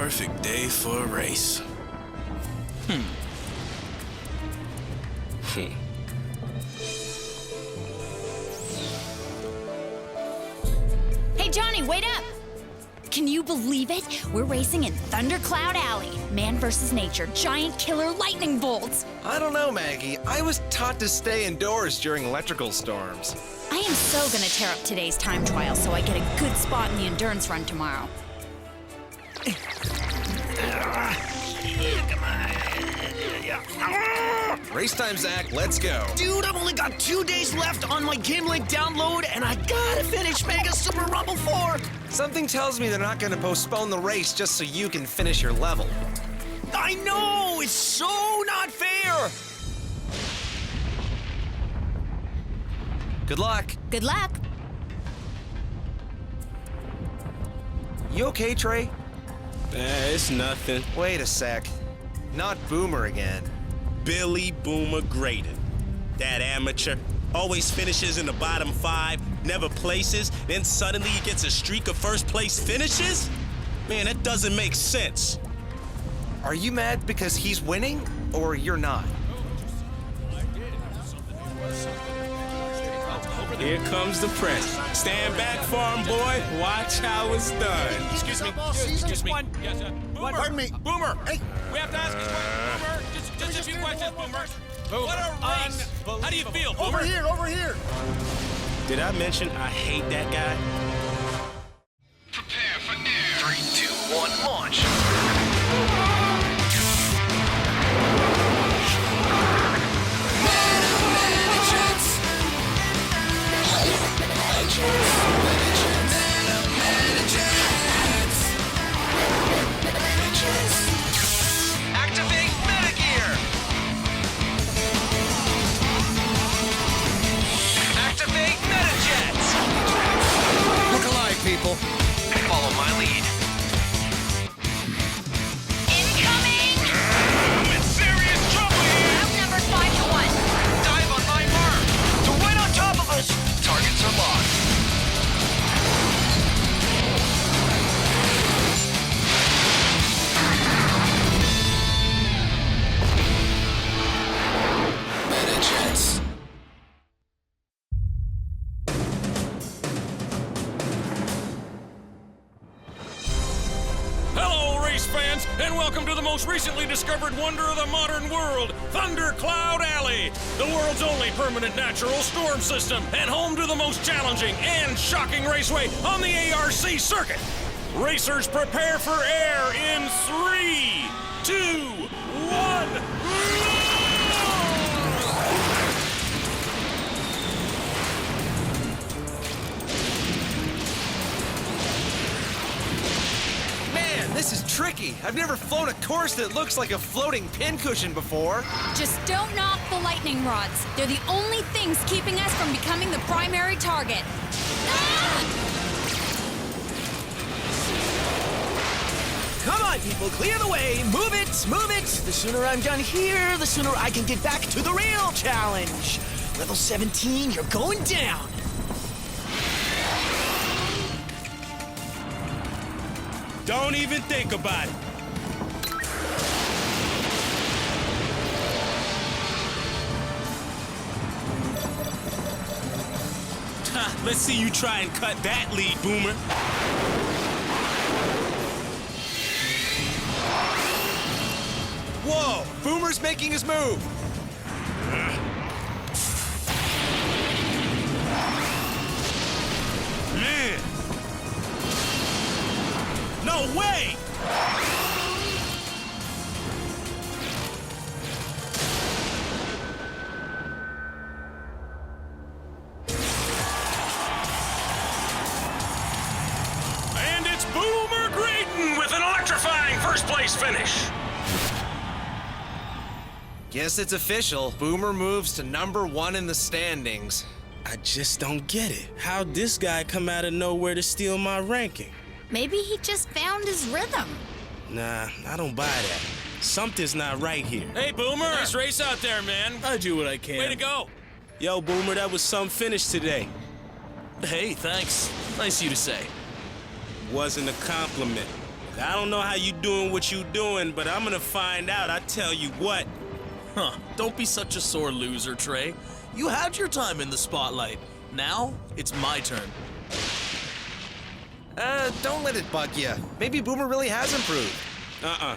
perfect day for a race. Hey, Johnny, wait up! Can you believe it? We're racing in Thundercloud Alley. Man versus nature, giant killer lightning bolts. I don't know, Maggie. I was taught to stay indoors during electrical storms. I am so gonna tear up today's time trial so I get a good spot in the endurance run tomorrow. Race time, Zach. Let's go. Dude, I've only got 2 days left on my Game Link download, and I gotta finish Mega Super Rumble 4. Something tells me they're not going to postpone the race just so you can finish your level. I know! It's so not fair! Good luck. Good luck. You okay, Trey? It's nothing. Wait a sec. Not Boomer again. Billy Boomer Graydon. That amateur. Always finishes in the bottom 5, never places, then suddenly he gets a streak of first place finishes? Man, that doesn't make sense. Are you mad because he's winning, or you're not? Here comes the press. Stand back, farm boy. Watch how it's done. Excuse me. Yes, Boomer. Pardon me. Boomer. Hey. We have to ask a question, Boomer. Just a few questions, Boomer. What a race. How do you feel, Boomer? Over here. Did I mention I hate that guy? Prepare for air. 3, 2, 1, launch. Activate Metagear. Activate Metajets. Look alive, people. Follow my lead. Incoming! I'm in serious trouble here. Outnumbered 5 to 1. Dive on my mark. They're right on top of us. Targets are locked. Metajets. Hello, race fans, and welcome to the most recently discovered wonder of the modern world, Thundercloud Alley, the world's only permanent natural storm system, and home to the most challenging and shocking raceway on the ARC circuit. Racers prepare for air in 3, 2, 1. Man, this is tricky. I've never flown a course that looks like a floating pincushion before. Just don't knock the lightning rods. They're the only things keeping us from becoming the primary target. Ah! Come on, people, clear the way. Move it, move it. The sooner I'm done here, the sooner I can get back to the real challenge. Level 17, you're going down. Don't even think about it. Ha, let's see you try and cut that lead, Boomer. Whoa, Boomer's making his move. Man. No way! And it's Boomer Graydon with an electrifying first place finish. Guess it's official. Boomer moves to #1 in the standings. I just don't get it. How'd this guy come out of nowhere to steal my ranking? Maybe he just found his rhythm. Nah, I don't buy that. Something's not right here. Hey, Boomer. Nice race out there, man. I do what I can. Way to go. Yo, Boomer, that was some finish today. Hey, thanks. Nice of you to say. Wasn't a compliment. I don't know how you doing what you doing, but I'm gonna find out. I tell you what. Huh, don't be such a sore loser, Trey. You had your time in the spotlight. Now, it's my turn. Don't let it bug you. Maybe Boomer really has improved.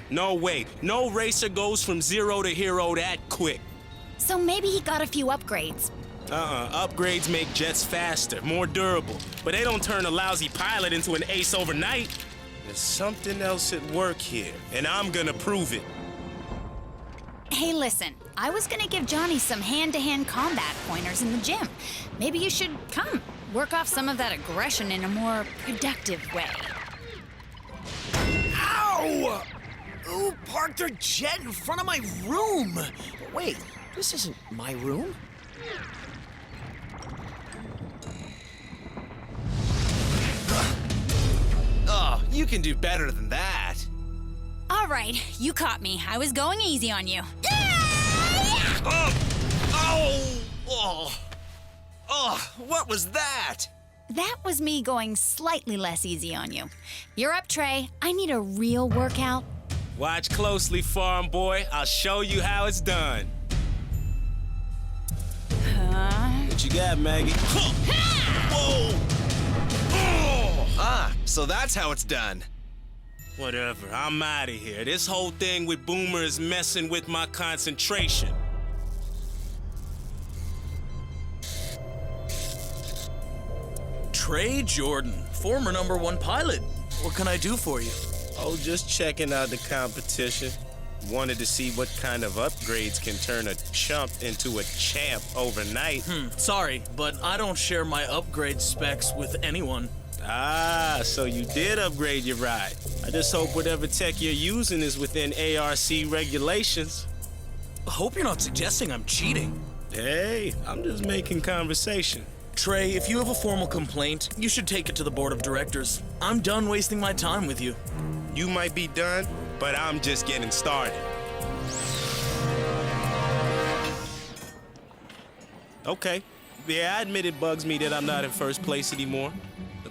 No way. No racer goes from zero to hero that quick. So maybe he got a few upgrades. Upgrades make jets faster, more durable, but they don't turn a lousy pilot into an ace overnight. There's something else at work here, and I'm gonna prove it. Hey, listen, I was gonna give Johnny some hand-to-hand combat pointers in the gym. Maybe you should come, work off some of that aggression in a more productive way. Ow! Who parked their jet in front of my room? Wait, this isn't my room. Oh, you can do better than that. All right, you caught me. I was going easy on you. What was that? That was me going slightly less easy on you. You're up, Trey. I need a real workout. Watch closely, farm boy. I'll show you how it's done. What you got, Maggie? Whoa! So that's how it's done. Whatever, I'm out of here. This whole thing with Boomer is messing with my concentration. Trey Jordan, former #1 pilot. What can I do for you? Oh, just checking out the competition. Wanted to see what kind of upgrades can turn a chump into a champ overnight. Sorry, but I don't share my upgrade specs with anyone. Ah, so you did upgrade your ride. I just hope whatever tech you're using is within ARC regulations. Hope you're not suggesting I'm cheating. Hey, I'm just making conversation. Trey, if you have a formal complaint, you should take it to the board of directors. I'm done wasting my time with you. You might be done, but I'm just getting started. Okay. Yeah, I admit it bugs me that I'm not in first place anymore.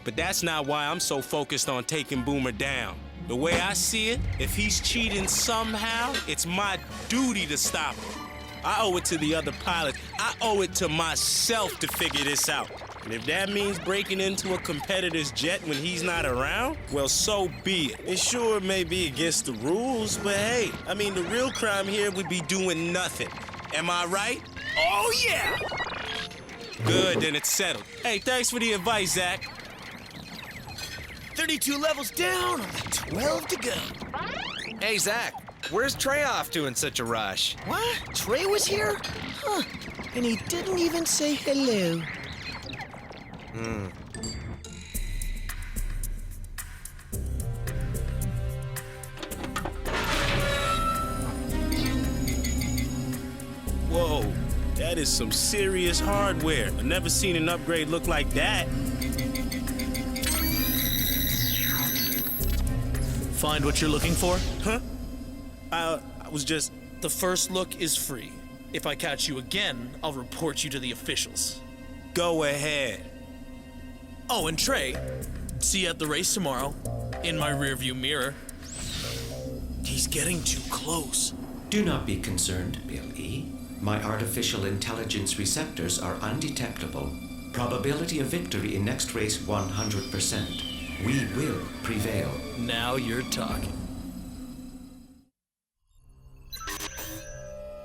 But that's not why I'm so focused on taking Boomer down. The way I see it, if he's cheating somehow, it's my duty to stop him. I owe it to the other pilots. I owe it to myself to figure this out. And if that means breaking into a competitor's jet when he's not around, well, so be it. And sure, it may be against the rules, but hey, I mean, the real crime here would be doing nothing. Am I right? Oh, yeah! Good, then it's settled. Hey, thanks for the advice, Zach. 32 levels down, only 12 to go. Hey, Zach, where's Trey off to in such a rush? What? Trey was here? Huh. And he didn't even say hello. Whoa, that is some serious hardware. I've never seen an upgrade look like that. Find what you're looking for? Huh? I was just... The first look is free. If I catch you again, I'll report you to the officials. Go ahead. Oh, and Trey, see you at the race tomorrow. In my rearview mirror. He's getting too close. Do not be concerned, Bill E. My artificial intelligence receptors are undetectable. Probability of victory in next race 100%. We will prevail. Now you're talking.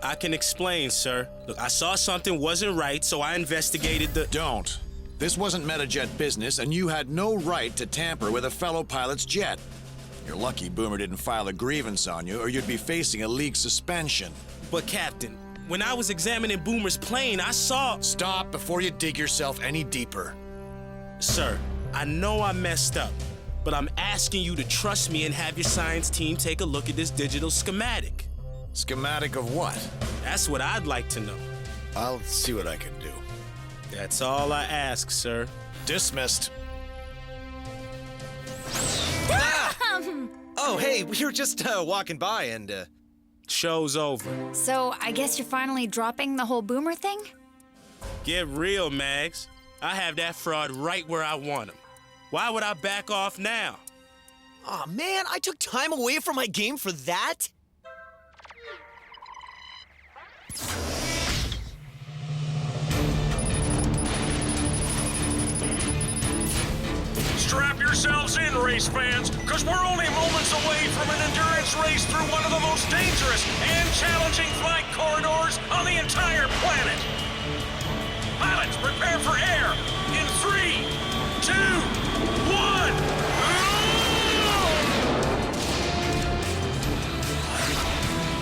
I can explain, sir. Look, I saw something wasn't right, so I investigated the... Don't. This wasn't Metajet business, and you had no right to tamper with a fellow pilot's jet. You're lucky Boomer didn't file a grievance on you, or you'd be facing a league suspension. But, Captain, when I was examining Boomer's plane, I saw... Stop before you dig yourself any deeper. Sir, I know I messed up, but I'm asking you to trust me and have your science team take a look at this digital schematic. Schematic of what? That's what I'd like to know. I'll see what I can do. That's all I ask, sir. Dismissed. Oh, hey, we were just walking by and, Show's over. So I guess you're finally dropping the whole Boomer thing? Get real, Mags. I have that fraud right where I want him. Why would I back off now? Aw, man, I took time away from my game for that? Strap yourselves in, race fans, because we're only moments away from an endurance race through one of the most dangerous and challenging flight corridors on the entire planet. Pilots, prepare for air in 3, 2, 1.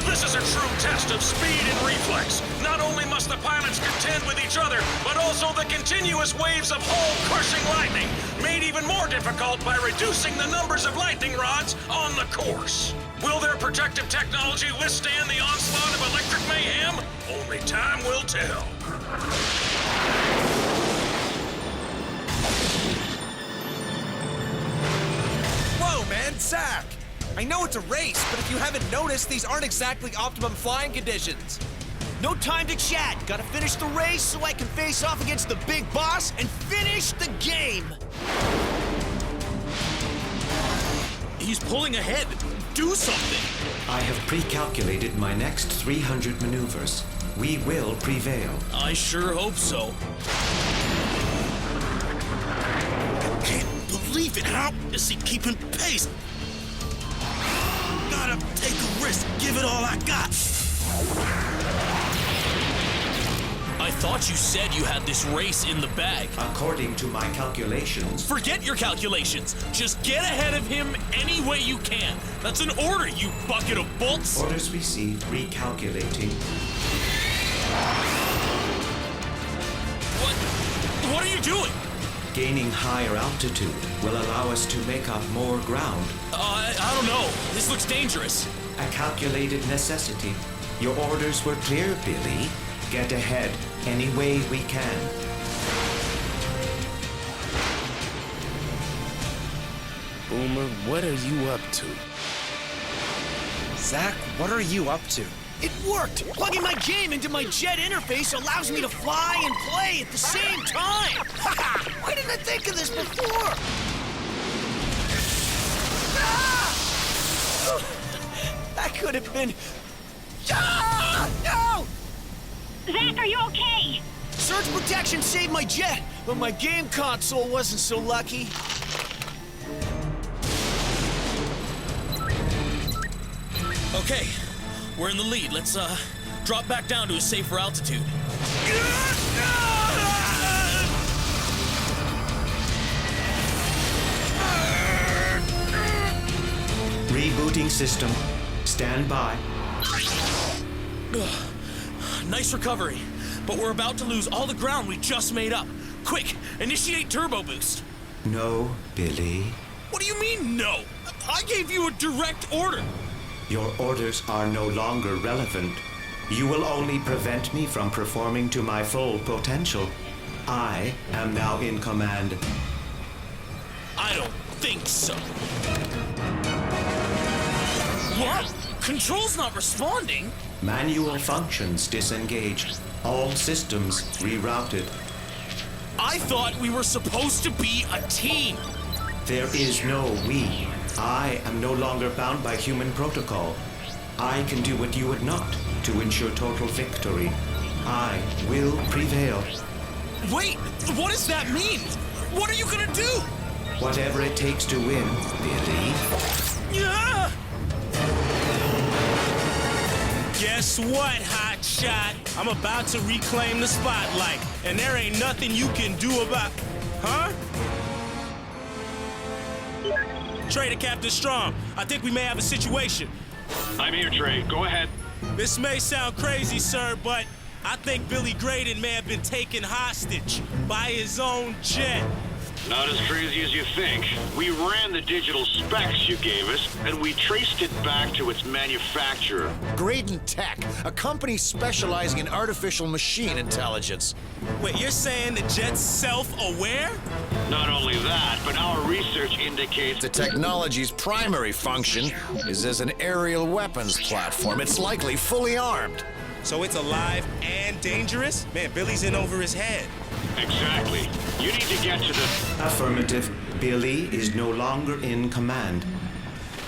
This is a true test of speed and reflex. Not only must the pilots contend with each other, but also the continuous waves of hull-crushing lightning, made even more difficult by reducing the numbers of lightning rods on the course. Will their protective technology withstand the onslaught of electric mayhem? Only time will tell. Whoa, man, Zach! I know it's a race, but if you haven't noticed, these aren't exactly optimum flying conditions. No time to chat. Gotta finish the race so I can face off against the big boss and finish the game. He's pulling ahead. Do something. I have pre-calculated my next 300 maneuvers. We will prevail. I sure hope so. Can't believe it. How is he keeping pace? Gotta take a risk. Give it all I got. I thought you said you had this race in the bag. According to my calculations, Forget your calculations. Just get ahead of him any way you can. That's an order, you bucket of bolts. orders received recalculating. What are you doing? Gaining higher altitude will allow us to make up more ground. I don't know. This looks dangerous. A calculated necessity. Your orders were clear, Billy. Get ahead any way we can. Boomer, what are you up to? Zach, what are you up to? It worked! Plugging my game into my jet interface allows me to fly and play at the same time! Haha! Why didn't I think of this before? Ah! That could have been... Ah! No! Zach, are you okay? Surge protection saved my jet, but my game console wasn't so lucky. Okay, we're in the lead. Let's drop back down to a safer altitude. Rebooting system. Stand by. Nice recovery, but we're about to lose all the ground we just made up. Quick, initiate turbo boost. No, Billy. What do you mean, no? I gave you a direct order. Your orders are no longer relevant. You will only prevent me from performing to my full potential. I am now in command. I don't think so. What? Control's not responding? Manual functions disengaged. All systems rerouted. I thought we were supposed to be a team. There is no we. I am no longer bound by human protocol. I can do what you would not to ensure total victory. I will prevail. Wait, what does that mean? What are you gonna do? Whatever it takes to win, Billy. Yeah! Guess what, hotshot? I'm about to reclaim the spotlight, and there ain't nothing you can do about... Huh? Trey to Captain Strong. I think we may have a situation. I'm here, Trey. Go ahead. This may sound crazy, sir, but I think Billy Graydon may have been taken hostage by his own jet. Not as crazy as you think. We ran the digital specs you gave us, and we traced it back to its manufacturer. Graydon Tech, a company specializing in artificial machine intelligence. Wait, you're saying the jet's self-aware? Not only that, but our research indicates The technology's primary function is as an aerial weapons platform. It's likely fully armed. So it's alive and dangerous? Man, Billy's in over his head. Exactly. You need to get to the... Affirmative. Billy is no longer in command.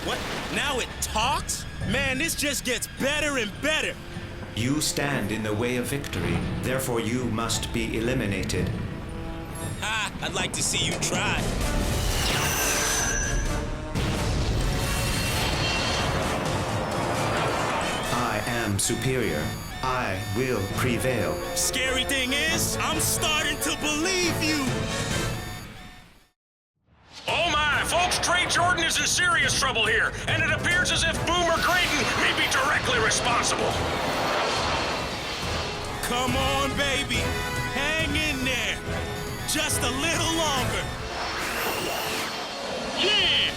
What? Now it talks? Man, this just gets better and better. You stand in the way of victory, therefore you must be eliminated. Ha! I'd like to see you try. I am superior. I will prevail. Scary thing is, I'm starting to believe you. Oh my, folks, Trey Jordan is in serious trouble here, and it appears as if Boomer Graydon may be directly responsible. Come on, baby. Hang in there. Just a little longer. Yeah!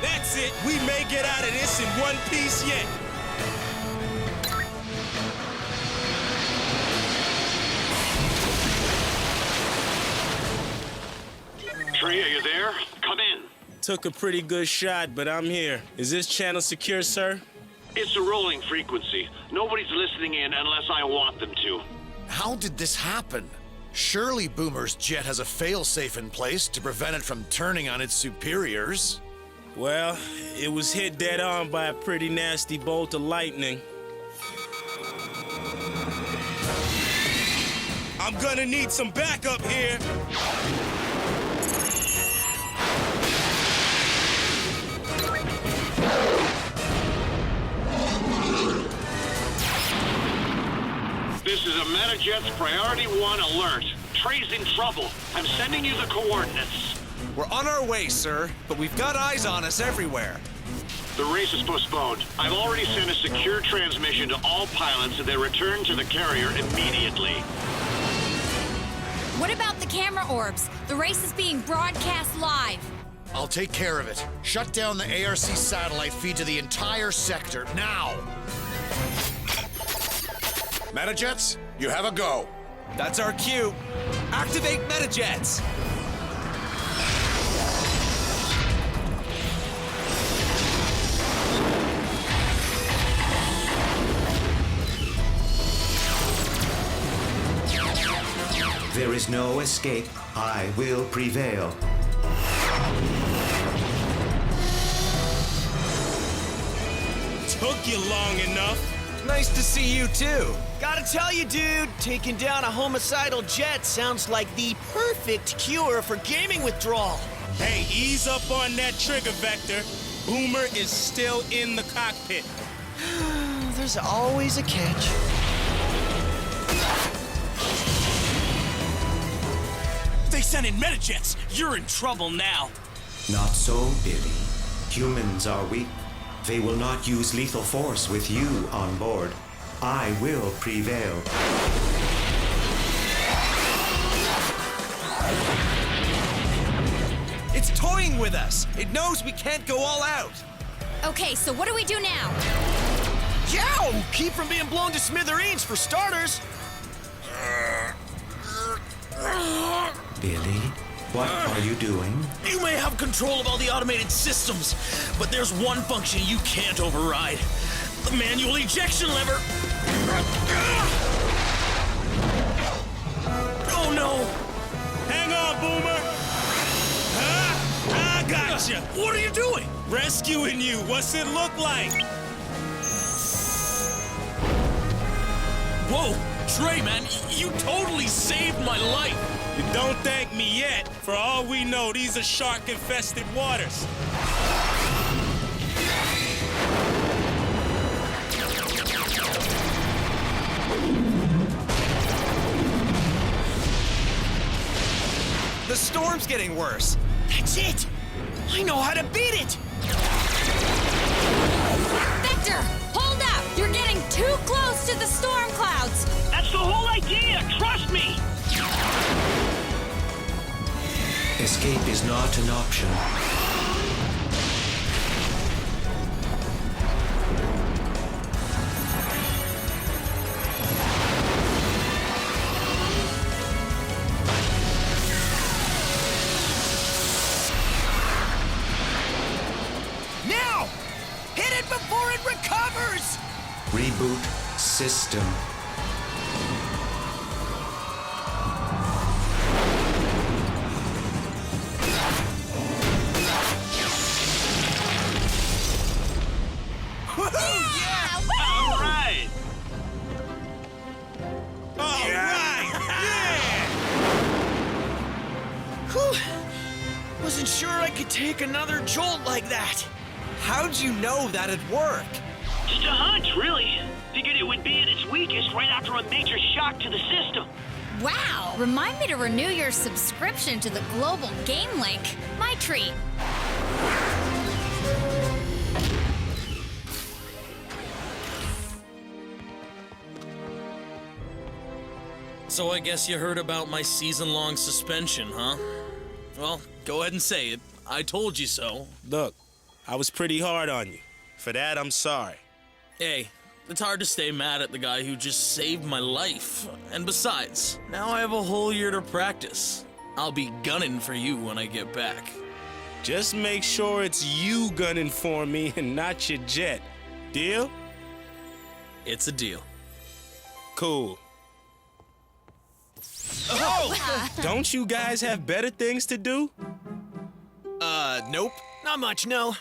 That's it. We may get out of this in one piece yet. Trey, are you there? Come in. Took a pretty good shot, but I'm here. Is this channel secure, sir? It's a rolling frequency. Nobody's listening in unless I want them to. How did this happen? Surely Boomer's jet has a failsafe in place to prevent it from turning on its superiors. Well, it was hit dead on by a pretty nasty bolt of lightning. I'm gonna need some backup here. This is a Metajets Priority 1 alert. Trey's in trouble. I'm sending you the coordinates. We're on our way, sir, but we've got eyes on us everywhere. The race is postponed. I've already sent a secure transmission to all pilots so they return to the carrier immediately. What about the camera orbs? The race is being broadcast live. I'll take care of it. Shut down the ARC satellite feed to the entire sector, now! Metajets, you have a go. That's our cue. Activate Metajets. There is no escape. I will prevail. Took you long enough. Nice to see you, too. Gotta tell you, dude, taking down a homicidal jet sounds like the perfect cure for gaming withdrawal. Hey, ease up on that trigger vector. Boomer is still in the cockpit. There's always a catch. They sent in Metajets. You're in trouble now. Not so, Billy. Humans are weak. They will not use lethal force with you on board. I will prevail. It's toying with us. It knows we can't go all out. Okay, so what do we do now? Yow! Keep from being blown to smithereens for starters. Billy, what are you doing? You may have control of all the automated systems, but there's one function you can't override. The manual ejection lever. Oh no! Hang on, Boomer. I gotcha. What are you doing? Rescuing you. What's it look like? Whoa, Trey, man, you totally saved my life. You don't thank me yet. For all we know, these are shark-infested waters. The storm's getting worse. That's it! I know how to beat it! Vector, hold up! You're getting too close to the storm clouds. That's the whole idea. Trust me. Escape is not an option. Now! Hit it before it recovers! Reboot system. another jolt like that. How'd you know that'd work? Just a hunch, really. Figured it would be at its weakest right after a major shock to the system. Wow! Remind me to renew your subscription to the Global Game Link. My treat. So I guess you heard about my season-long suspension, huh? Well, go ahead and say it. I told you so. Look, I was pretty hard on you. For that, I'm sorry. Hey, it's hard to stay mad at the guy who just saved my life. And besides, now I have a whole year to practice. I'll be gunning for you when I get back. Just make sure it's you gunning for me and not your jet. Deal? It's a deal. Cool. Oh! Don't you guys have better things to do? Nope. Not much, no.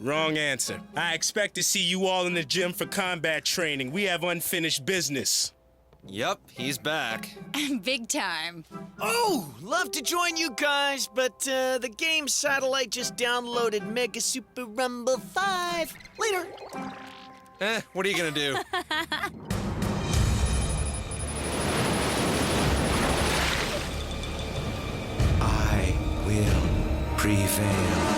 Wrong answer. I expect to see you all in the gym for combat training. We have unfinished business. Yup, he's back. Big time. Oh, love to join you guys, but the game satellite just downloaded Mega Super Rumble 5. Later. What are you gonna do? I will prevail.